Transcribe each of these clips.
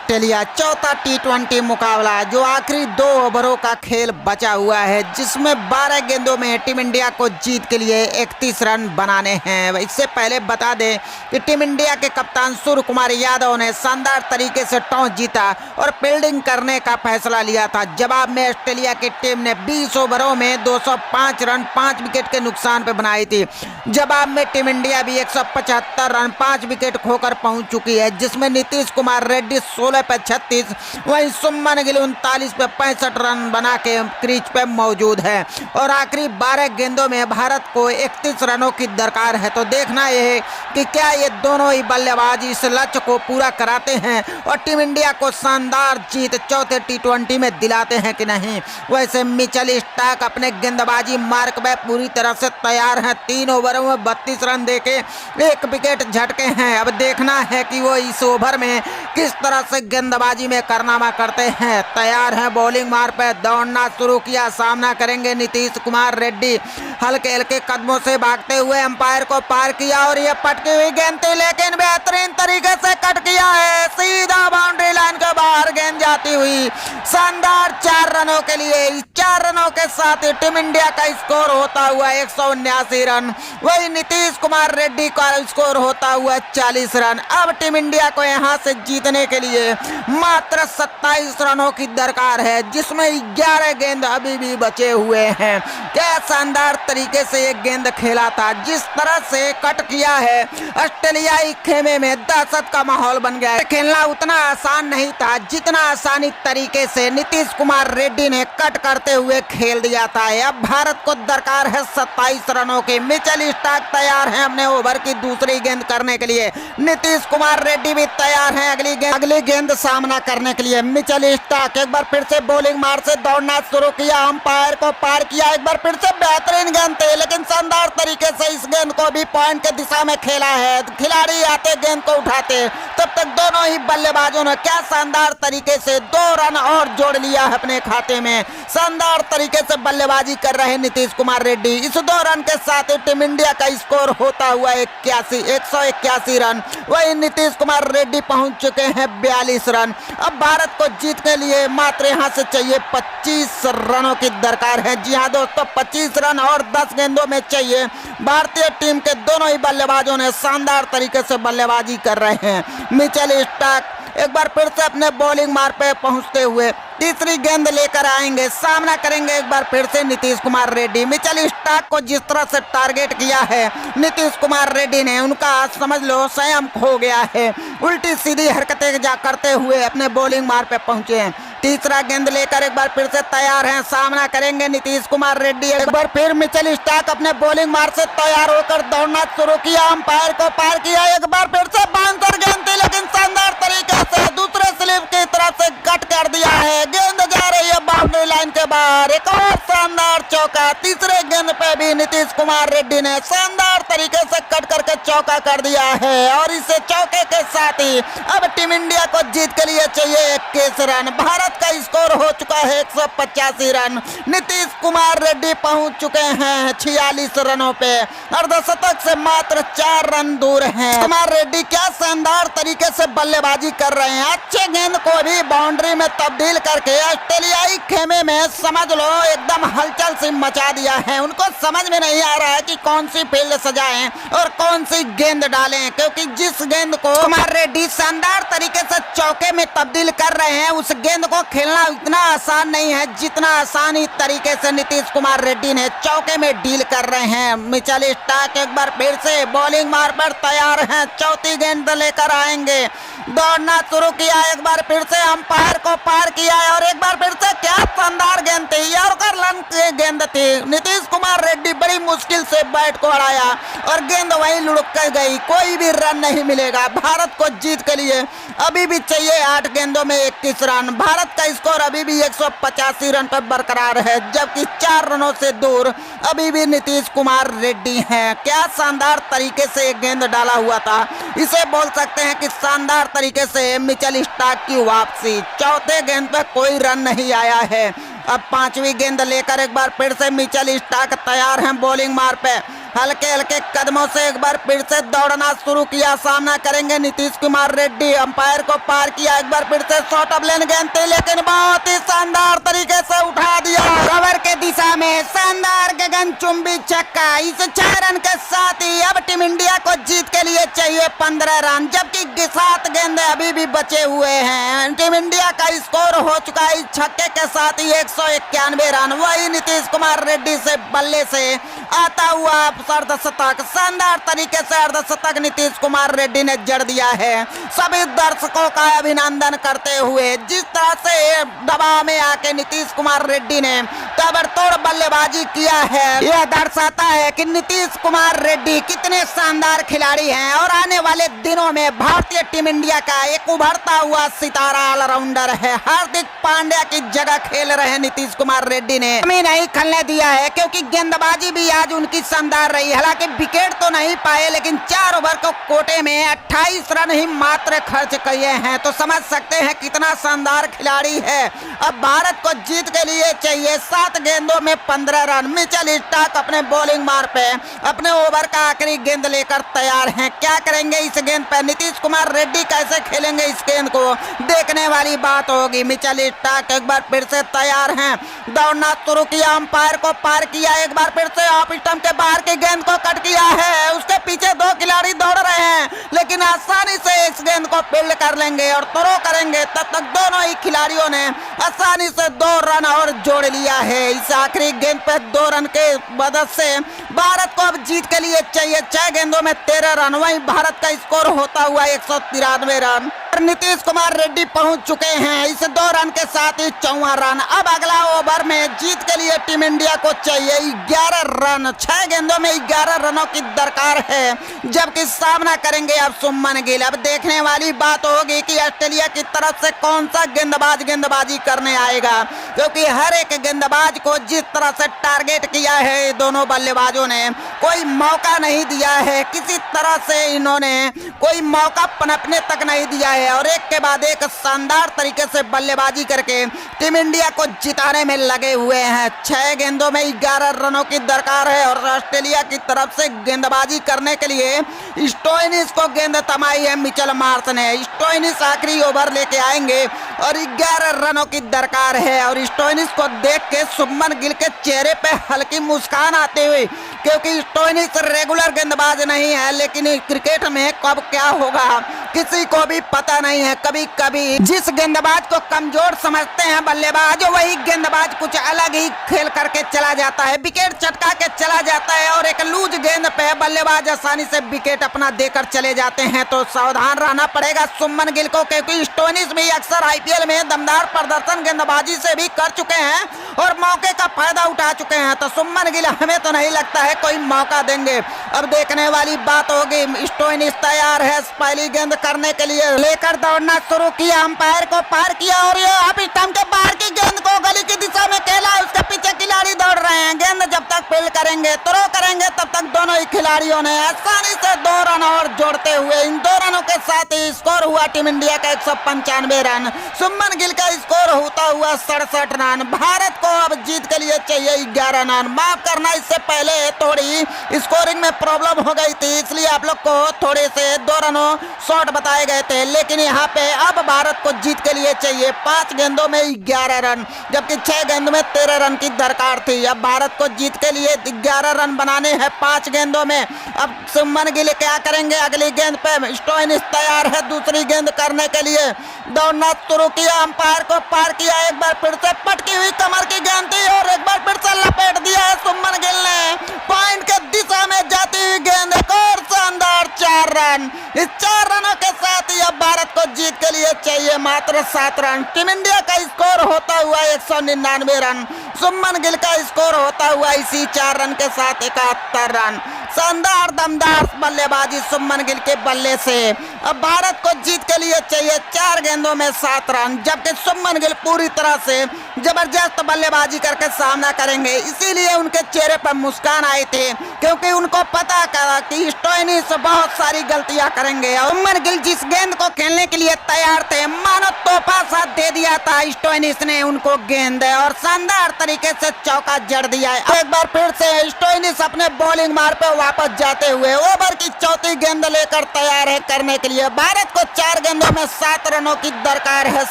Australia चौथा टी20 मुकाबला जो आखिरी 2 ओवरों का खेल बचा हुआ है, जिसमें 12 गेंदों में टीम इंडिया को जीत के लिए 31 रन बनाने हैं। इससे पहले बता दें कि टीम इंडिया के कप्तान सूर्य कुमार यादव ने शानदार तरीके से टॉस जीता और फील्डिंग करने का फैसला लिया था। जवाब में ऑस्ट्रेलिया की टीम ने 20 ओवरों में 205 रन 5 विकेट के नुकसान पर बनाई थी। जवाब में टीम इंडिया भी 175 रन 5 विकेट खोकर पहुंच चुकी है, जिसमें नीतीश कुमार रेड्डी 16 पे 36, वहीं सुमन गिल 39 पे 65 रन बना के क्रीज पे मौजूद है और आखिरी 12 गेंदों में भारत को 31 रनों की दरकार है। तो देखना यह है कि क्या ये दोनों ही बल्लेबाज इस लक्ष्य को पूरा कराते हैं और टीम इंडिया को शानदार जीत चौथे टी20 में दिलाते हैं कि नहीं। वैसे मिचेल स्टार्क अपने गेंदबाजी मार्क में पूरी तरह से तैयार हैं। 3 ओवरों में 32 रन देके 1 विकेट झटके हैं। अब देखना है कि वो इस ओवर में किस तरह से गेंदबाजी में कारनामा करते हैं। तैयार हैं बॉलिंग मार पे दौड़ना शुरू किया, सामना करेंगे नीतीश कुमार रेड्डी। हल्के हल्के कदमों से भागते हुए अंपायर को पार किया और ये पटकी हुई गेंद थी, लेकिन बेहतरीन तरीके से कट किया है, सीधा बाउंड्री लाइन के बाहर गेंद जाती हुई। शानदार 4 रनों के लिए, इस 4 रनों के साथ टीम इंडिया का स्कोर होता हुआ 179 रन, वही नीतीश कुमार रेड्डी का स्कोर होता हुआ 40 रन। अब टीम इंडिया को यहां से जीतने के लिए मात्र 27 रनों की दरकार है, जिसमें 11 गेंद अभी भी बचे हुए हैं। क्या शानदार तरीके से ये गेंद खेला था, जिस तरह से कट किया है ऑस्ट्रेलियाई खेमे में दहशत का माहौल बन गया है। खेलना उतना आसान नहीं था जितना आसानी तरीके से नीतीश कुमार रेड्डी ने कट करते हुए खेल दिया था। अब भारत को दरकार है 27 रनों की। मिचेल स्टार्क तैयार है अपने ओवर की दूसरी गेंद करने के लिए, नीतीश कुमार रेड्डी भी तैयार हैं अगली गेंद सामना करने के लिए। मिचेल स्टार्क एक बार फिर से बॉलिंग मार से दौड़ना शुरू किया, अंपायर को पार किया, एक बार फिर से बेहतरीन गेंद थी, लेकिन शानदार तरीके से इस गेंद को भी पॉइंट के दिशा में खेला है। खिलाड़ी आते गेंद को उठाते, तब तक दोनों ही बल्लेबाजों ने क्या शानदार तरीके से 2 रन और जोड़ लिया है अपने खाते में। शानदार तरीके से बल्लेबाजी कर रहे नीतीश कुमार रेड्डी। इस 2 रन के साथ टीम इंडिया का स्कोर होता हुआ 181 रन, वही नीतीश कुमार रेड्डी पहुंच चुके हैं 42 रन। अब भारत को जीत के लिए मात्र यहां से चाहिए 25 रनों की दरकार है। जी हां दोस्तों, 25 रन और 10 गेंदों में चाहिए। भारतीय टीम के दोनों ही बल्लेबाजों ने शानदार तरीके से बल्लेबाजी कर रहे हैं। मिचेल स्टार्क एक बार फिर से अपने बॉलिंग मार पे पहुंचते हुए तीसरी गेंद लेकर आएंगे, सामना करेंगे एक बार फिर से नीतीश कुमार रेड्डी। मिचेल स्टार्क को जिस तरह से टारगेट किया है नीतीश कुमार रेड्डी ने, उनका समझ लो संयम खो गया है। उल्टी सीधी हरकतें करते हुए अपने बॉलिंग मार पे पहुंचे हैं। तीसरा गेंद लेकर एक बार फिर से तैयार हैं, सामना करेंगे नीतीश कुमार रेड्डी। एक बार फिर मिचेल स्टार्क अपने बॉलिंग मार से तैयार होकर दौड़ना शुरू किया, अंपायर को पार किया, एक बार फिर से बाउंसर गेंद थी, लेकिन शानदार तरीके से दूसरे स्लिप की तरफ से कट कर दिया है। गेंद जा रही है बाउंड्री लाइन के बाहर, एक और शानदार चौका। तीसरे गेंद पे भी नीतीश कुमार रेड्डी ने शानदार तरीके से कट करके चौका कर दिया है और इसे चौके के साथ ही अब टीम इंडिया को जीत के लिए चाहिए 21 रन। भारत का स्कोर हो चुका है 185 रन। नीतीश कुमार रेड्डी पहुंच चुके हैं 46 रनों पे, अर्धशतक से मात्र 4 रन दूर हैं। कुमार रेड्डी क्या शानदार तरीके से बल्लेबाजी कर रहे हैं, अच्छे गेंद को भी बाउंड्री में तब्दील करके ऑस्ट्रेलियाई खेमे में समझ लो एकदम हलचल सी मचा दिया है। उनको समझ में नहीं आ रहा है कि कौन सी फील्ड सजाएं और कौन सी गेंद डालें, क्योंकि जिस गेंद को कुमार रेड्डी शानदार तरीके से चौके में तब्दील कर रहे हैं, उस गेंद को खेलना इतना आसान नहीं है जितना आसानी तरीके से नीतीश कुमार रेड्डी ने चौके में डील कर रहे हैं। मिचेल स्टार्क एक बार फिर से बॉलिंग मार पर तैयार हैं, चौथी गेंद लेकर आएंगे, दौड़ना शुरू किया, एक बार फिर से अंपायर को पार किया और एक बार फिर से क्या शानदार गेंद थी, यॉर्कर रन की गेंद थी। नीतीश कुमार रेड्डी बड़ी मुश्किल से बैट को अड़ाया और गेंद वहीं लुढ़क कर गई, कोई भी रन नहीं मिलेगा। भारत को जीत के लिए अभी भी चाहिए 8 गेंदों में 21 रन। भारत का स्कोर अभी भी 185 रन पर बरकरार है, जबकि 4 रनों से दूर अभी भी नीतीश कुमार रेड्डी हैं। क्या शानदार तरीके से एक गेंद डाला हुआ था, इसे बोल सकते हैं कि शानदार तरीके से मिचेल स्टार्क की वापसी। चौथे गेंद पर कोई रन नहीं आया है। अब 5वीं गेंद लेकर एक बार फिर से मिचेल स्टार्क तैयार हैं बॉलिंग मार पे। हल्के हल्के कदमों से एक बार फिर से दौड़ना शुरू किया। सामना करेंगे नीतीश कुमार रेड्डी। अंपायर को पार किया, एक बार फिर से शॉर्ट ऑफ लेन गेंद थी, लेकिन बहुत ही शानदार तरीके से उठा दिया कवर के दिशा में। शानदार गगनचुंबी छक्का। इस 6 रन के साथ ही अब टीम इंडिया को जीत के लिए चाहिए 15 रन, जबकि 7 गेंदे अभी भी बचे हुए हैं। टीम इंडिया का स्कोर हो चुका है इस छक्के के साथ ही 191 रन। वही नीतीश कुमार रेड्डी से बल्ले से आता हुआ अर्धशतक। शानदार तरीके से अर्धशतक नीतीश कुमार रेड्डी ने जड़ दिया है। सभी दर्शकों का अभिनंदन करते हुए जिस तरह से दबाव में आके नीतीश कुमार रेड्डी ने ताबड़तोड़ बल्लेबाजी किया है, यह दर्शाता है कि नीतीश कुमार रेड्डी कितने शानदार खिलाड़ी हैं और आने वाले दिनों में भारतीय टीम इंडिया का एक उभरता हुआ सितारा ऑलराउंडर है। हार्दिक पांड्या की जगह खेल रहे नीतीश कुमार रेड्डी ने हमें नहीं खेलने दिया है, क्योंकि गेंदबाजी भी आज उनकी शानदार रही। हालांकि विकेट तो नहीं पाए, लेकिन 4 ओवर को कोटे में 28 रन ही मात्र खर्च किए हैं, तो समझ सकते हैं कितना शानदार खिलाड़ी है। अब भारत को जीत के लिए चाहिए 7 गेंदों में 15 रन। मिचेल स्टार्क अपने बॉलिंग मार पे अपने ओवर का आखिरी गेंद लेकर तैयार हैं। क्या करेंगे इस गेंद पर नीतीश कुमार रेड्डी, कैसे खेलेंगे इस गेंद को, देखने वाली बात होगी। मिचेल स्टार्क एक बार फिर से तैयार हैं, दौड़ना शुरू किया, अंपायर को पार किया, एक बार फिर से ऑफ स्टंप के बाहर की गेंद को कट किया है। उसके पीछे 2 खिलाड़ी दौड़ रहे हैं, लेकिन आसानी से इस गेंद को फील्ड कर लेंगे और थ्रो करेंगे। तब तक दोनों ही खिलाड़ियों ने आसानी से 2 रन और जोड़ लिया है। इस आखिरी गेंद पे 2 रन के मदद से भारत को अब जीत के लिए चाहिए 6 गेंदों में 13 रन। वहीं भारत का स्कोर होता हुआ 193 रन। नीतीश कुमार रेड्डी पहुंच चुके हैं इस 2 रन के साथ ही 54 रन। अब अगला ओवर में जीत के लिए टीम इंडिया को चाहिए 11 रन। 6 गेंदों में 11 रनों की दरकार है, जबकि सामना करेंगे अब सुमन गिल। अब देखने वाली बात होगी कि ऑस्ट्रेलिया की तरफ से कौन सा गेंदबाज गेंदबाजी करने आएगा, क्योंकि हर एक गेंदबाज को जिस तरह से टारगेट किया है दोनों बल्लेबाजों ने, कोई मौका नहीं दिया है। किसी तरह से इन्होंने कोई मौका पनपने तक नहीं दिया है और एक के बाद एक शानदार तरीके से बल्लेबाजी करके टीम इंडिया को जिताने में लगे हुए हैं। 6 गेंदों में 11 रनों की दरकार है और ऑस्ट्रेलिया की तरफ से गेंदबाजी करने के लिए स्टोइनिस को गेंद थमाई है मिचेल मार्श ने। स्टोइनिस आखिरी ओवर लेके आएंगे और 11 रनों की दरकार है। और स्टोइनिस को देख के शुभमन गिल के चेहरे पे हल्की मुस्कान आते हुए, क्योंकि स्टोइनिस रेगुलर गेंदबाज नहीं है, लेकिन क्रिकेट में कब क्या होगा किसी को भी पता नहीं है। कभी कभी जिस गेंदबाज को कमजोर समझते हैं बल्लेबाज, वही गेंदबाज कुछ अलग ही खेल करके चला जाता है, विकेट चटका के चला जाता है और एक लूज गेंद पे बल्लेबाज आसानी से विकेट अपना देकर चले जाते हैं। तो सावधान रहना पड़ेगा शुभमन गिल को, क्योंकि स्टोइनिस भी अक्सर आईपीएल में दमदार प्रदर्शन गेंदबाजी से भी कर चुके हैं और मौके का फायदा उठा चुके हैं। तो शुभमन गिल हमें तो नहीं लगता है कोई मौका देंगे। अब देखने वाली बात होगी। स्टोइनिस तैयार है पहली गेंद करने के लिए, लेकर दौड़ना शुरू किया, अंपायर को पार किया और ये ऑफ स्टंप के बाहर की गेंद को गली की दिशा में खेला। उसके पीछे खिलाड़ी दौड़ रहे हैं। गेंद जब तक फील्ड करेंगे, थ्रो करेंगे, तब तक दोनों ही खिलाड़ियों ने आसानी से 2 रन और जोड़ते हुए इन 2 रनों के साथ ही स्कोर हुआ टीम इंडिया का 195 रन। शुभमन गिल का स्कोर होता हुआ 67 रन। भारत को अब जीत के लिए चाहिए 11 रन। माफ करना, इससे पहले थोड़ी स्कोरिंग में प्रॉब्लम हो गई थी, इसलिए आप लोग को थोड़े से 2 रनों शॉर्ट बताए गए थे, लेकिन यहाँ पे अब भारत को जीत के लिए चाहिए 5 गेंदों में 11 रन, जबकि 6 गेंदों में 13 रन की दरकार थी। अब भारत को जीत के लिए 11 रन बनाने हैं 5 गेंदों में। अब शुभमन गिल क्या करेंगे अगली गेंद पे? स्टोइनिस तैयार है दूसरी गेंद करने के लिए, दौड़ना शुरू किया, अंपायर को पार किया, एक बार फिर से पटकी हुई कमर की गेंद थी और एक बार फिर से लपेट दिया है शुभमन गिल ने। पॉइंट के दिशा में जाती हुई गेंद, एक और शानदार 4 रन। इस 4 रनों के साथ ही अब भारत को जीत के लिए चाहिए मात्र 7 रन। टीम इंडिया का स्कोर होता हुआ 199 रन। शुभमन गिल का स्कोर होता हुआ इसी 4 रन के साथ 71 रन। शानदार दमदार बल्लेबाजी शुभमन गिल के बल्ले से अब भारत को जीत के लिए चाहिए 4 गेंदों में 7 रन, जबकि शुभमन गिल पूरी तरह से जबरदस्त बल्लेबाजी करके सामना करेंगे। इसीलिए उनके चेहरे पर मुस्कान आई थी, क्योंकि उनको पता था कि स्टोइनिस बहुत सारी गलतियां करेंगे। शुभमन गिल जिस गेंद को खेलने के लिए तैयार थे, मानो तोहफा सा दे दिया था स्टोइनिस ने उनको गेंद और शानदार तरीके से चौका जड़ दिया है। एक बार फिर से स्टोइनिस अपने बॉलिंग मार पे वापस जाते हुए ओवर की चौथी गेंद लेकर तैयार है करने के लिए। भारत को 4 गेंदों में 7 रनों की दरकार है।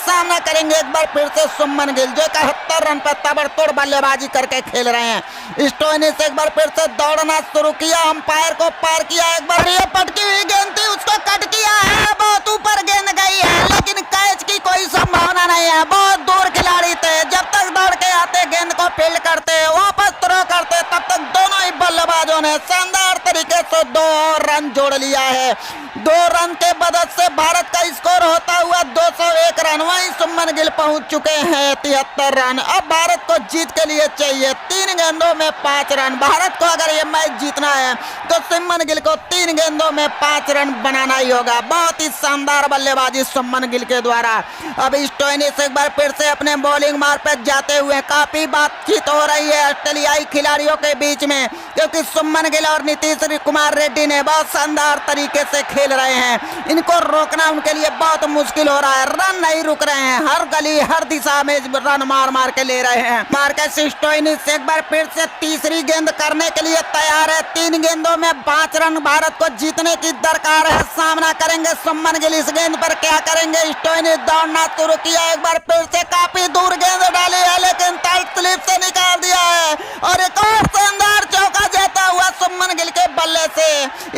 सामना करेंगे एक बार फिर से सुमन गिल जो 71 रन पर ताबड़तोड़ बल्लेबाजी करके खेल रहे हैं। स्टोइनिस एक बार फिर से दौड़ना शुरू किया, अंपायर को पार किया। एक बार ये पटकी हुई गेंद थी, उसको कट किया है, बहुत ऊपर गेंद गई है लेकिन कैच की कोई संभावना नहीं है। बहुत दूर खिलाड़ी थे, जब तक दौड़ के आते गेंद को फील्ड करते वापस थ्रो करते तब तक दोनों ही बल्लेबाजों ने शानदार तरीके से 2 और रन जोड़ लिया है। 2 रन के मदद से भारत का स्कोर होता हुआ 201 रन। वहीं सुमन गिल पहुंच चुके हैं 73 रन। अब भारत को जीत के लिए चाहिए 3 गेंदों में 5 रन। भारत को अगर ये मैच जीतना है तो सुमन गिल को 3 गेंदों में 5 रन बनाना ही होगा। बहुत ही शानदार बल्लेबाजी सुमन गिल के द्वारा। अब स्टोइनिस एक बार फिर से अपने बॉलिंग मार पर जाते हुए काफी बातचीत हो रही है ऑस्ट्रेलियाई खिलाड़ियों के बीच में, क्योंकि सुमन गिल और नीतीश कुमार रेड्डी ने बहुत शानदार तरीके से खेल रहे हैं। इनको रोकना उनके लिए बहुत मुश्किल हो रहा है। रन नहीं रुक रहे हैं, हर गली हर दिशा में रन मार मार के ले रहे हैं। मार्कस स्टोइनिस एक बार फिर से तीसरी गेंद करने के लिए तैयार है। 3 गेंदों में 5 रन भारत को जीतने की दरकार है। सामना करेंगे सुमन गिल। इस गेंद पर क्या करेंगे? स्टोइनिस दौड़ना शुरू किया, एक बार फिर से काफी दूर गेंद डाली है लेकिन टाइट स्लिप से निकाल दिया है और एक और शानदार चौका जाता हुआ सुमन गिल के बल्ले से।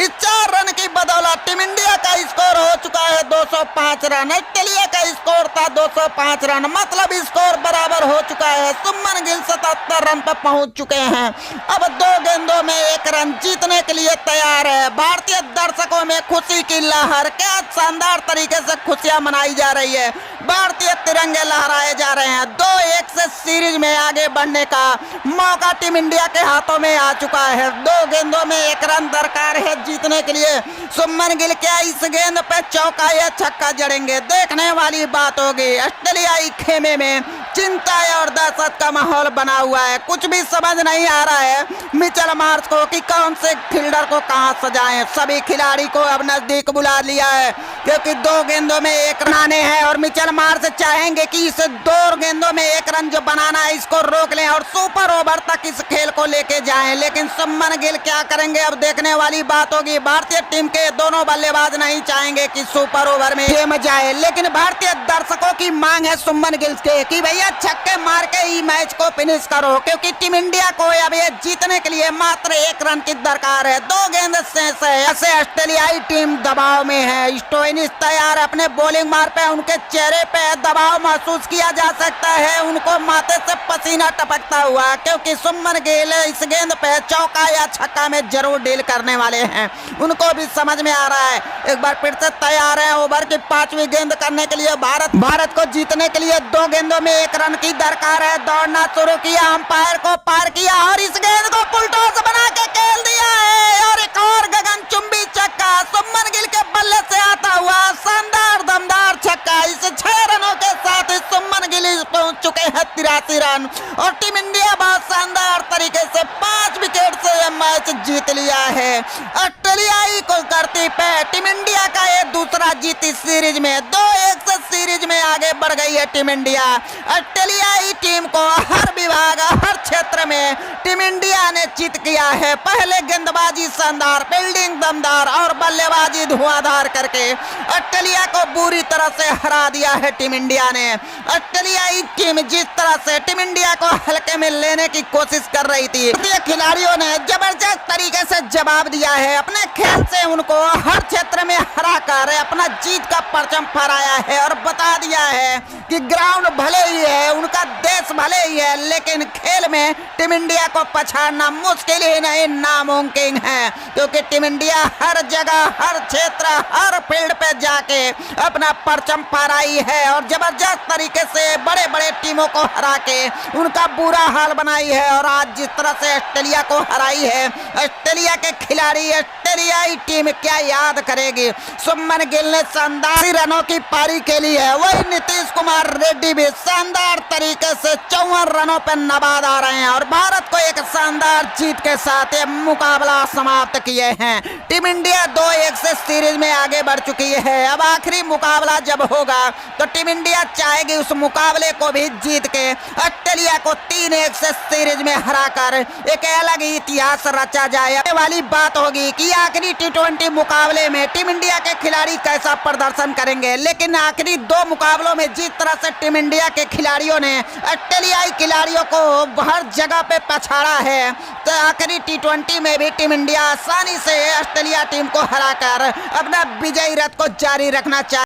इस 4 रन की बदौलत टीम इंडिया का स्कोर हो चुका है 205 रन। ऑस्ट्रेलिया का स्कोर था 205 रन, मतलब स्कोर बराबर हो चुका है। सुमन गिल 77 रन पर पहुंच चुके हैं। अब 2 गेंदों में 1 रन जीतने के लिए तैयार है। भारतीय दर्शकों में खुशी की लहर, क्या शानदार तरीके से खुशियां मनाई जा रही है। भारतीय तिरंगे लहराए जा रहे हैं। 2-1 से सीरीज में आगे बढ़ने का मौका टीम इंडिया के हाथों में आ चुका है। 2 गेंदों में 1 रन दरकार है जीतने के लिए। सुमन गिल क्या इस गेंद पे चौका या छक्का जड़ेंगे? देखने वाली बात होगी। ऑस्ट्रेलियाई खेमे में चिंता और दहशत का माहौल बना हुआ है। कुछ भी समझ नहीं आ रहा है मिचेल मार्श को कि कौन से फील्डर को कहां सजाएं। सभी खिलाड़ी को अब नजदीक बुला लिया है क्योंकि 2 गेंदों में 1 रन आने हैं और मिचेल मार्श चाहेंगे कि इस 2 गेंदों में 1 रन जो बनाना है इसको रोक लें और सुपर ओवर तक इस खेल को लेके जाएं। लेकिन सुमन गिल क्या करेंगे अब देखने वाली बात होगी। भारतीय टीम के दोनों बल्लेबाज नहीं चाहेंगे कि सुपर ओवर में गेम जाए, लेकिन भारतीय दर्शकों की मांग है सुमन गिल के कि भैया छक्के मार के ही मैच को फिनिश करो, क्योंकि टीम इंडिया को अब ये जीतने के लिए मात्र 1 रन की दरकार है। 2 गेंद शेष है। ऐसे ऑस्ट्रेलियाई टीम दबाव में है। स्टोइनिस तैयार अपने बॉलिंग मार पे, उनके चेहरे पे दबाव महसूस किया जा सकता है, उनको माथे से पसीना टपकता हुआ, क्योंकि सुमन गिल इस गेंद पे चौका या छक्का में जरूर डील करने वाले हैं। उनको भी समझ में आ रहा है। एक बार फिर से तैयार है ओवर की 5वीं गेंद करने के लिए। भारत को जीतने के लिए 2 गेंदों में 1 रन की दरकार है। दौड़ना शुरू किया, अंपायर को पार किया और इस गेंद को पुलटॉस बना के खेल दिया है और एक और गगनचुंबी छक्का सुमन गिल के बल्ले से आता हुआ शानदार दमदार छक्का। इस 6 रनों के साथ सुमन गिल पहुंच चुके हैं 83 रन और टीम इंडिया बहुत शानदार तरीके से 5 विकेट से यह मैच जीत लिया है। ऑस्ट्रेलियाई को धरती पे टीम इंडिया का ये दूसरा जीत इस सीरीज में। 2-1 से सीरीज में आगे बढ़ गई है टीम इंडिया। ऑस्ट्रेलियाई टीम को हर विभाग हर क्षेत्र में टीम इंडिया ने जीत किया है। पहले गेंदबाजी शानदार, फील्डिंग दमदार और बल्लेबाजी धुआंधार करके ऑस्ट्रेलिया को बुरी तरह से हरा दिया है टीम इंडिया ने। ऑस्ट्रेलियाई टीम जिस तरह से टीम इंडिया को हल्के में लेने की कोशिश कर रही थी, भारतीय खिलाड़ियों ने जबरदस्त तरीके से जवाब दिया है। अपने खेल से उनको हर क्षेत्र में हरा कर अपना जीत का परचम फहराया है और बता दिया है कि ग्राउंड भले ही है, उनका देश भले ही है, लेकिन खेल में टीम इंडिया को पछाड़ना मुश्किल ही नहीं नामुमकिन है, क्योंकि टीम इंडिया हर जगह हर क्षेत्र हर फील्ड पे जाके अपना परचम फहराई है और जबरदस्त तरीके से बड़े बड़े टीमों को हरा के उनका बुरा हाल बनाई है। और आज जिस तरह से ऑस्ट्रेलिया को हराई है, ऑस्ट्रेलिया के खिलाड़ी, ऑस्ट्रेलियाई टीम क्या याद करेगी। शुभमन गिल ने शानदार रनों की पारी खेली है, वही नीतीश कुमार रेड्डी भी शानदार तरीके से 54 रनों पर नवाज आ रहे हैं और भारत को एक शानदार जीत के साथ ये मुकाबला समाप्त किए हैं। टीम इंडिया 2-1 से सीरीज में आगे बढ़ चुकी है। अब आखिरी मुकाबला जब होगा तो टीम इंडिया चाहेगी उस मुकाबले को भी जीत के ऑस्ट्रेलिया को 3-1 से सीरीज में हराकर एक अलग ही इतिहास रचा जाए। ये वाली बात होगी कि आखिरी T20 मुकाबले में टीम इंडिया के खिलाड़ी कैसा प्रदर्शन करेंगे। लेकिन आखिरी 2 मुकाबलों में जिस तरह से टीम इंडिया के खिलाड़ियों ने ऑस्ट्रेलियाई खिलाड़ियों को हर जगह पे पछाड़ा है, तो आखिरी T20 में भी टीम इंडिया आसानी से ऑस्ट्रेलिया टीम को हराकर अपना विजयी रथ को जारी रखना चाहिए।